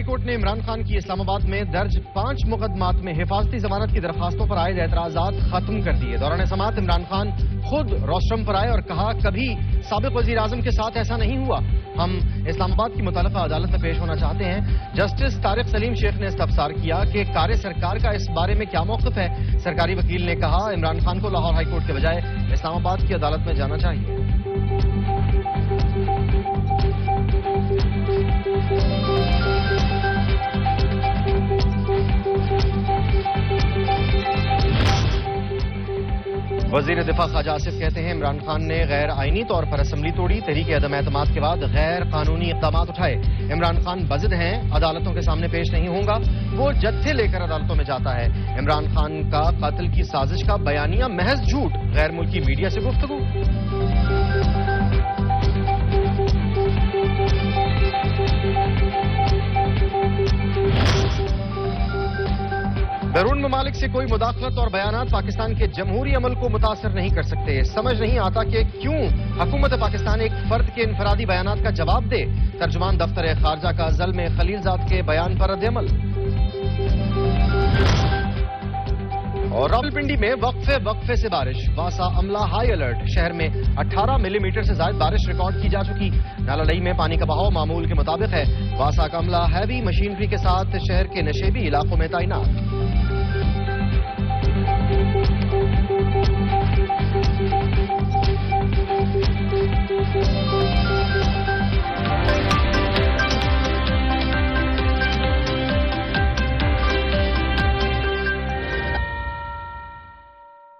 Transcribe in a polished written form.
High court نے عمران خان کی اسلام آباد میں درج 5 مقدمات میں حفاظتی ضمانت کی درخواستوں پر عائد اعتراضات ختم کر دیے۔ دوران سماعت عمران خان خود روسٹرم پر آئے اور کہا کبھی سابق وزیر اعظم کے ساتھ ایسا نہیں ہوا، ہم اسلام آباد کی متعلقہ عدالت میں پیش ہونا چاہتے ہیں۔ جسٹس طارق سلیم شیخ نے استفسار کیا کہ کار سرکار کا اس بارے میں کیا موقف ہے۔ سرکاری وکیل نے کہا عمران خان کو لاہور ہائی کورٹ کے بجائے اسلام آباد کی عدالت میں جانا چاہیے۔ وزیر دفاع خواجہ آصف کہتے ہیں عمران خان نے غیر آئینی طور پر اسمبلی توڑی، تحریک عدم اعتماد کے بعد غیر قانونی اقدامات اٹھائے۔ عمران خان بضد ہیں، عدالتوں کے سامنے پیش نہیں ہوں گا، وہ جتھے لے کر عدالتوں میں جاتا ہے۔ عمران خان کا قتل کی سازش کا بیانیہ محض جھوٹ، غیر ملکی میڈیا سے گفتگو۔ بیرون ممالک سے کوئی مداخلت اور بیانات پاکستان کے جمہوری عمل کو متاثر نہیں کر سکتے۔ سمجھ نہیں آتا کہ کیوں حکومت پاکستان ایک فرد کے انفرادی بیانات کا جواب دے۔ ترجمان دفتر خارجہ کا ظلم خلیل زاد کے بیان پر رد عمل۔ اور راولپنڈی میں وقفے سے بارش، واسا عملہ ہائی الرٹ، شہر میں 18 ملی میٹر سے زائد بارش ریکارڈ کی جا چکی۔ نالہ ڈئی میں پانی کا بہاؤ معمول کے مطابق ہے۔ واسا کا عملہ ہیوی مشینری کے ساتھ شہر کے نشیبی علاقوں میں تعینات۔